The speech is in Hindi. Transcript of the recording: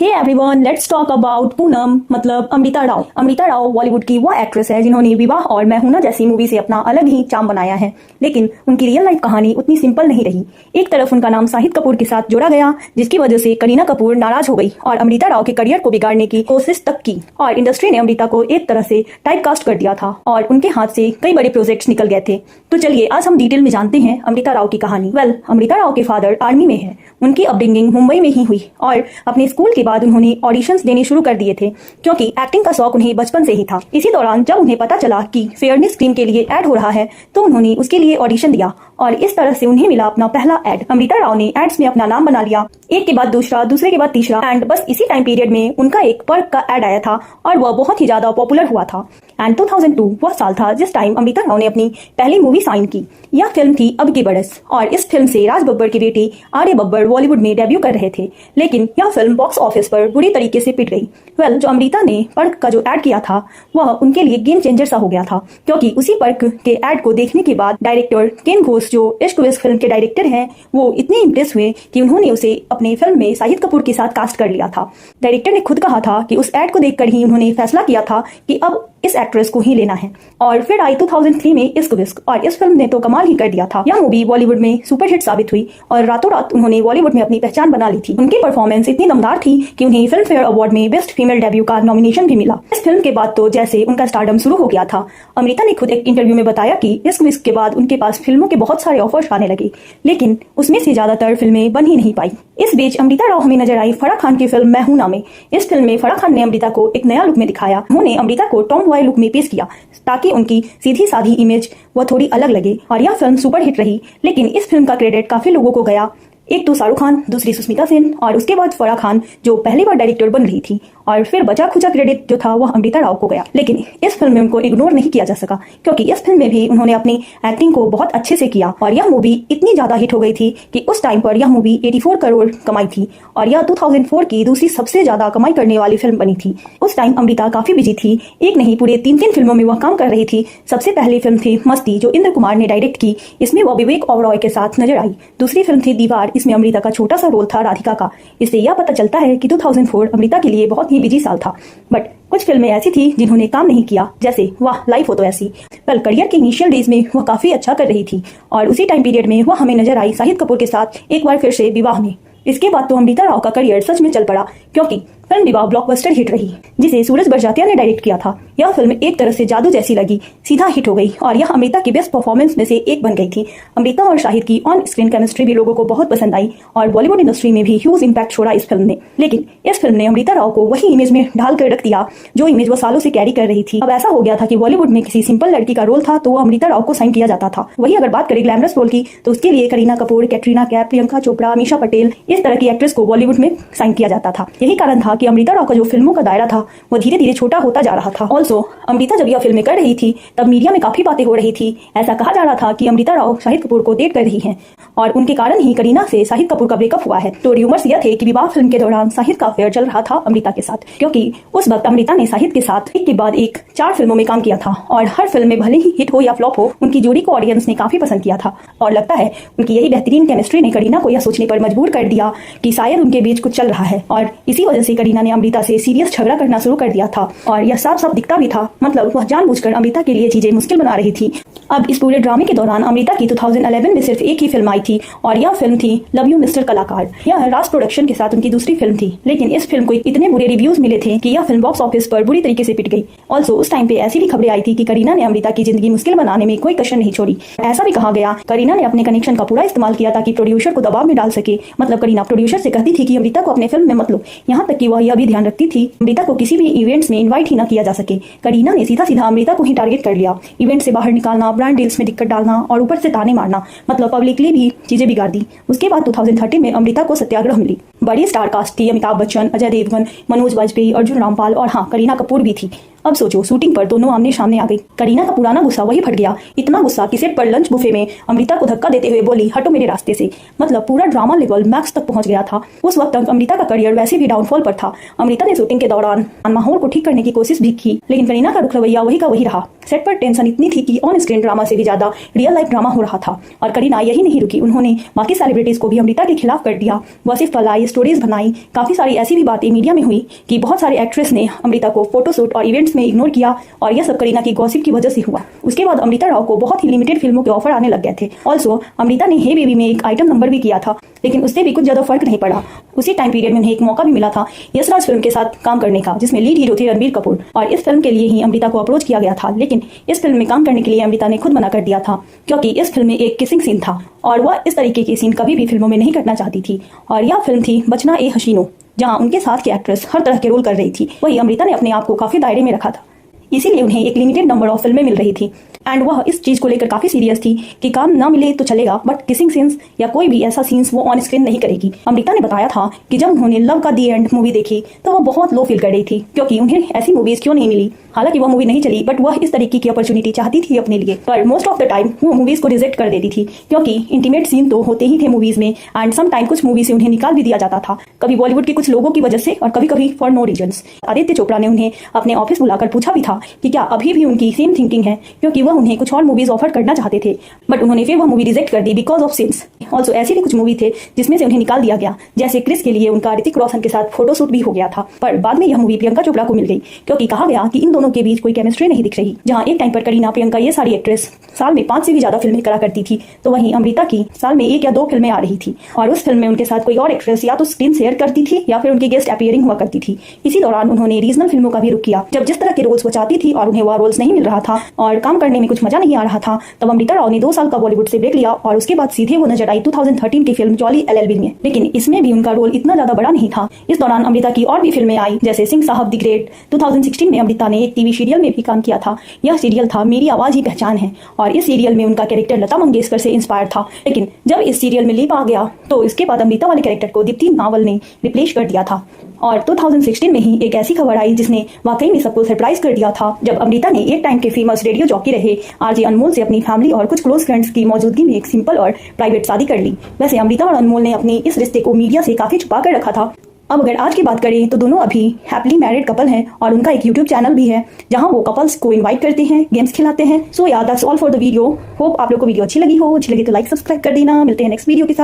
Hey everyone, let's talk about Poonam मतलब अमृता राव। अमृता राव बॉलीवुड की वो एक्ट्रेस है जिन्होंने विवाह और मैं हूं ना जैसी मूवी से अपना अलग ही चाम बनाया है। लेकिन उनकी रियल लाइफ कहानी उतनी सिंपल नहीं रही। एक तरफ उनका नाम शाहिद कपूर के साथ जोड़ा गया, जिसकी वजह से करीना कपूर नाराज हो गई और अमृता राव के करियर को बिगाड़ने की कोशिश तक की और इंडस्ट्री ने अमृता को एक तरह से टाइपकास्ट कर दिया था और उनके हाथ से कई बड़े प्रोजेक्ट्स निकल गए थे। तो चलिए आज हम डिटेल में जानते हैं अमृता राव की कहानी। अमृता राव के फादर आर्मी में है। उनकी अपब्रिंगिंग मुंबई में ही हुई और अपने स्कूल के बाद उन्होंने ऑडिशंस देने शुरू कर दिए थे क्योंकि एक्टिंग का शौक उन्हें बचपन से ही था। इसी दौरान जब उन्हें पता चला कि फेयरनेस क्रीम के लिए ऐड हो रहा है तो उन्होंने उसके लिए ऑडिशन दिया और इस तरह से उन्हें मिला अपना पहला ऐड। अमृता राव ने एड्स में अपना नाम बना लिया, एक के बाद दूसरा, दूसरे के बाद तीसरा एंड बस इसी टाइम पीरियड में उनका एक पर्क का ऐड आया था और वह बहुत ही ज्यादा पॉपुलर हुआ था। एंड 2002 वह साल था जिस टाइम अमृता राव ने अपनी पहली मूवी साइन की। यह फिल्म थी अब की बरस और इस फिल्म से राज बब्बर की बेटी आर्य बब्बर बॉलीवुड में डेब्यू कर रहे थे, लेकिन यह फिल्म बॉक्स ऑफिस पर बुरी तरीके से पिट गई। जो अमृता ने पर्क का जो ऐड किया था वह उनके लिए गेम चेंजर सा हो गया था क्योंकि उसी पर्क के ऐड को देखने के बाद डायरेक्टर केन घोष जो इश्क विश्क फिल्म के डायरेक्टर हैं वो इतने इम्प्रेस हुए कि उन्होंने उसे अपने फिल्म में शाहिद कपूर के साथ कास्ट कर लिया था। डायरेक्टर ने खुद कहा था कि उस ऐड को देखकर ही उन्होंने फैसला किया था कि अब इस एक्ट्रेस को ही लेना है। और फिर आई 2003 में इश्क विश्क और इस फिल्म ने तो कमाल ही कर दिया था। यह मूवी बॉलीवुड में सुपरहिट साबित हुई और रातों रात उन्होंने बॉलीवुड में अपनी पहचान बना ली थी। उनकी परफॉर्मेंस इतनी दमदार थी कि उन्हें फिल्म फेयर अवार्ड में बेस्ट फीमेल डेब्यू का नॉमिनेशन भी मिला। इस फिल्म के बाद तो जैसे उनका स्टारडम शुरू हो गया था। अमृता ने खुद एक इंटरव्यू में बताया कि इश्क विश्क के बाद उनके पास फिल्मों के बहुत सारे ऑफर्स आने लगे, लेकिन उसमें से ज्यादातर फिल्में बन ही नहीं पाई। इस बीच अमृता राव हमें नजर आई फराह खान की फिल्म मैं हूं ना में। इस फिल्म में फराह खान ने अमृता को एक नया लुक में दिखाया। उन्होंने अमृता को टॉम बॉय लुक में पेश किया ताकि उनकी सीधी साधी इमेज वह थोड़ी अलग लगे और यह फिल्म सुपरहिट रही। लेकिन इस फिल्म का क्रेडिट काफी लोगों को गया, एक तो शाहरुख खान, दूसरी सुष्मिता सेन और उसके बाद फराह खान जो पहली बार डायरेक्टर बन रही थी और फिर बचा खुचा क्रेडिट जो था वह अमृता राव को गया। लेकिन इस फिल्म में उनको इग्नोर नहीं किया जा सका क्योंकि इस फिल्म में भी उन्होंने अपनी एक्टिंग को बहुत अच्छे से किया और यह मूवी इतनी ज्यादा हिट हो गई थी कि उस टाइम पर यह मूवी 84 करोड़ कमाई थी और यह 2004 की दूसरी सबसे ज्यादा कमाई करने वाली फिल्म बनी थी। उस टाइम अमृता काफी बिजी थी, एक नहीं पूरे 3 फिल्मों में वह काम कर रही थी। सबसे पहली फिल्म थी मस्ती जो इंद्र कुमार ने डायरेक्ट की, इसमें वह विवेक ओबरॉय के साथ नजर आई। दूसरी फिल्म थी दीवार, इसमें अमृता का छोटा सा रोल था राधिका का। इससे यह पता चलता है कि 2004 अमृता के लिए बहुत ही बिजी साल था। बट कुछ फिल्में ऐसी थी जिन्होंने काम नहीं किया, जैसे वाह लाइफ हो तो ऐसी। करियर के इनिशियल डेज में वह काफी अच्छा कर रही थी और उसी टाइम पीरियड में वह हमें नजर आई शाहिद कपूर के साथ एक बार फिर से विवाह में। इसके बाद तो अमृता राव का करियर सच में चल पड़ा क्योंकि फिल्म विवाह ब्लॉकबस्टर हिट रही जिसे सूरज बड़जात्या ने डायरेक्ट किया था। यह फिल्म एक तरह से जादू जैसी लगी, सीधा हिट हो गई और यह अमृता की बेस्ट परफॉर्मेंस में से एक बन गई थी। अमृता और शाहिद की ऑन स्क्रीन केमिस्ट्री भी लोगों को बहुत पसंद आई और बॉलीवुड इंडस्ट्री में भी ह्यूज इंपैक्ट छोड़ा इस फिल्म ने। लेकिन इस फिल्म ने अमृता राव को वही इमेज में ढाल कर रख दिया जो इमेज वो सालों से कैरी कर रही थी। अब ऐसा हो गया था कि बॉलीवुड में किसी सिंपल लड़की का रोल था तो वो अमृता राव को साइन किया जाता था। वही अगर बात करें ग्लैमरस रोल की तो उसके लिए करीना कपूर, कैटरीना कैफ, प्रियंका चोपड़ा, मीशा पटेल इस तरह की एक्ट्रेस को बॉलीवुड में साइन किया जाता था। यही कारण था कि अमृता राव का जो फिल्मों का दायरा था वो धीरे धीरे छोटा होता जा रहा था। ऑल्सो अमृता जब यह फिल्में कर रही थी तब मीडिया में काफी बातें हो रही थी। ऐसा कहा जा रहा था कि अमृता राव शाहिद कपूर को डेट कर रही हैं और उनके कारण ही करीना से शाहिद कपूर का ब्रेकअप हुआ है। तो र्यूमर्स यह थे कि विवाह फिल्म के दौरान शाहिद का अफेयर चल रहा था अमृता के साथ, क्योंकि उस वक्त अमृता ने शाहिद के साथ एक के बाद एक 4 फिल्मों में काम किया था और हर फिल्म में भले ही हिट हो या फ्लॉप हो उनकी जोड़ी को ऑडियंस ने काफी पसंद किया था। और लगता है उनकी यही बेहतरीन केमिस्ट्री ने करीना को यह सोचने पर मजबूर कर दिया कि शायद उनके बीच कुछ चल रहा है और इसी वजह से करीना ने अमृता से सीरियस झगड़ा करना शुरू कर दिया था और यह साफ साफ दिखता भी था। मतलब वह जानबूझकर अमृता के लिए चीजें मुश्किल बना रही थी। अब इस पूरे ड्रामे के दौरान अमृता की 2011 में सिर्फ एक ही फिल्म आई थी और यह फिल्म थी लव यू मिस्टर कलाकार। यह राज प्रोडक्शन के साथ उनकी दूसरी फिल्म थी, लेकिन इस फिल्म को इतने बुरे रिव्यूज मिले थे कि यह फिल्म बॉक्स ऑफिस पर बुरी तरीके से पिट गई। ऑल्सो उस टाइम पे ऐसी भी खबरें आई थी कि करीना ने अमृता की जिंदगी मुश्किल बनाने में कोई कसर नहीं छोड़ी। ऐसा भी कहा गया करीना ने अपने कनेक्शन का पूरा इस्तेमाल किया ताकि प्रोड्यूसर को दबाव में डाल सके। मतलब करीना प्रोड्यूसर से कहती थी कि अमृता को अपने फिल्म में मत लो, यहाँ तक कि वह यह भी ध्यान रखती थी अमृता को किसी भी इवेंट्स में इन्वाइट ही न किया जा सके। करीना ने सीधा सीधा अमृता को ही टारगेट कर लिया, इवेंट से बाहर निकालना, ब्रांड डील्स में दिक्कत डालना और ऊपर से ताने मारना, मतलब पब्लिकली भी चीजें बिगाड़ दी। उसके बाद 2013 में अमृता को सत्याग्रह मिली। बड़ी स्टार कास्ट थी, अमिताभ बच्चन, अजय देवगन, मनोज वाजपेयी, अर्जुन रामपाल और हाँ करीना कपूर भी थी। अब सोचो शूटिंग पर दोनों आमने सामने आ गई। करीना का पुराना गुस्सा वही फट गया, इतना गुस्सा कि सेट पर लंच बुफे में अमृता को धक्का देते हुए बोली हटो मेरे रास्ते से। मतलब पूरा ड्रामा लेवल मैक्स तक पहुंच गया था। उस वक्त तक अमृता का करियर वैसे भी डाउनफॉल पर था। अमृता ने शूटिंग के दौरान माहौल को ठीक करने की कोशिश भी की, लेकिन करीना का रुख रवैया वही का वही रहा। सेट पर टेंशन इतनी थी कि ऑन स्क्रीन ड्रामा से भी ज्यादा रियल लाइफ ड्रामा हो रहा था। और करीना यही नहीं रुकी, उन्होंने बाकी सेलिब्रिटीज को भी अमृता के खिलाफ कर दिया, वसिफ फैलाई, स्टोरीज बनाई। काफी सारी ऐसी भी बातें मीडिया में हुई कि बहुत सारे एक्ट्रेस ने अमृता को फोटोशूट और इवेंट्स में इग्नोर किया और यह सब करीना की गॉसिप की वजह से हुआ। उसके बाद अमृता राव को बहुत ही लिमिटेड फिल्मों के ऑफर आने लग गए थे। ऑल्सो अमृता ने हे बेबी में एक आइटम नंबर भी किया था, लेकिन उससे भी कुछ ज्यादा फर्क नहीं पड़ा। उसी टाइम पीरियड में उन्हें एक मौका भी मिला था यशराज फिल्म के साथ काम करने का, जिसमें लीड हीरो थे रणबीर कपूर, और इस फिल्म के लिए ही अमृता को अप्रोच किया गया था। लेकिन इस फिल्म में काम करने के लिए अमृता ने खुद मना कर दिया था, क्योंकि इस फिल्म में एक किसिंग सीन था और वह इस तरीके की सीन कभी भी फिल्मों में नहीं करना चाहती थी। और यह फिल्म थी बचना ए हसीनो, जहां उनके साथ की एक्ट्रेस हर तरह के रोल कर रही थी। वही अमृता ने अपने आप को काफी दायरे में रखा था, इसीलिए उन्हें एक लिमिटेड नंबर ऑफ फिल्में मिल रही थी। एंड वह इस चीज को लेकर काफी सीरियस थी कि काम ना मिले तो चलेगा, बट किसिंग सीन्स या कोई भी ऐसा सीन्स वो ऑन स्क्रीन नहीं करेगी। अमृता ने बताया था कि जब उन्होंने लव का दी एंड मूवी देखी तो वह बहुत लो फील कर रही थी, क्योंकि उन्हें ऐसी मूवीज क्यों नहीं मिली। हालांकि वह मूवी नहीं चली, बट वह इस तरीके की अपॉर्चुनिटी चाहती थी अपने लिए। पर मोस्ट ऑफ द टाइम वो मूवीज को रिजेक्ट कर देती थी, क्योंकि इंटीमेट सीन तो होते ही थे मूवीज में, एंड सम टाइम कुछ मूवी से उन्हें निकाल भी दिया जाता था, कभी बॉलीवुड के कुछ लोगों की वजह से और कभी कभी for no reasons. Aditya Chopra ने उन्हें अपने ऑफिस बुलाकर पूछा भी था कि क्या अभी भी उनकी सेम थिंकिंग है, क्योंकि वह उन्हें कुछ और मूवीज ऑफर करना चाहते थे, बट उन्होंने फिर वह मूवी रिजेक्ट कर दी बिकॉज ऑफ सीन्स। ऑल्सो ऐसे भी कुछ मूवी थे जिसमें से उन्हें निकाल दिया गया, जैसे क्रिस के लिए उनका ऋतिक रोशन के साथ फोटोशूट भी हो गया था। पर बाद में यह मूवी प्रियंका चोपड़ा को मिल गई, क्योंकि कहा गया कि इन दोनों के बीच कोई केमिस्ट्री नहीं दिख रही। जहां एक टाइम पर करीना, प्रियंका ये सारी एक्ट्रेस साल में 5 से भी ज्यादा फिल्में करा करती थी, तो वहीं अमृता की साल में 1 या 2 फिल्में आ रही थी, और उस फिल्म में उनके साथ कोई और एक्ट्रेस या तो स्क्रीन शेयर करती थी या फिर उनकी गेस्ट अपीयरिंग हुआ करती थी। इसी दौरान उन्होंने रीजनल फिल्मों का भी रुख किया। जब जिस तरह के रोल्स वो चाहती थी और उन्हें वह रोल्स नहीं मिल रहा था और काम करने में कुछ मजा नहीं आ रहा था, तब अमृता राव ने 2 साल का बॉलीवुड से ब्रेक लिया और उसके बाद सीधे वो नजर आई 2013 की फिल्म जॉली LLB में। लेकिन इसमें भी उनका रोल इतना ज्यादा बड़ा नहीं था। इस दौरान अमृता की और भी फिल्में आई, जैसे सिंह साहब द ग्रेट। 2016 में अमृता ने एक टीवी सीरियल में भी काम किया था। यह सीरियल था मेरी आवाज ही पहचान है, और इस सीरियल में उनका कैरेक्टर लता मंगेशकर से इंस्पायर था। लेकिन जब इस सीरियल में लीप आ गया तो इसके बाद अमृता वाले कैरेक्टर को दीप्ति नावल ने रिप्लेस कर दिया था। और 2016 में ही एक ऐसी खबर आई जिसने वाकई में सबको सरप्राइज कर दिया था, जब अमृता ने एक टाइम के फेमस रेडियो जॉकी रहे RJ अनमोल से अपनी फैमिली और कुछ क्लोज फ्रेंड्स की मौजूदगी में एक सिंपल और प्राइवेट शादी कर ली। वैसे अमृता और अनमोल ने अपने इस रिश्ते को मीडिया से काफी छुपा कर रखा था। अब अगर आज की बात करें तो दोनों अभी हैप्पीली मैरिड कपल हैं, और उनका एक यूट्यूब चैनल भी है जहां वो कपल्स को इनवाइट करते हैं, गेम्स खिलाते हैं। सो या that's all for the video. Hope आप लोग को वीडियो अच्छी लगी हो। अच्छी लगी तो लाइक सब्सक्राइब कर देना। मिलते हैं नेक्स्ट वीडियो के साथ।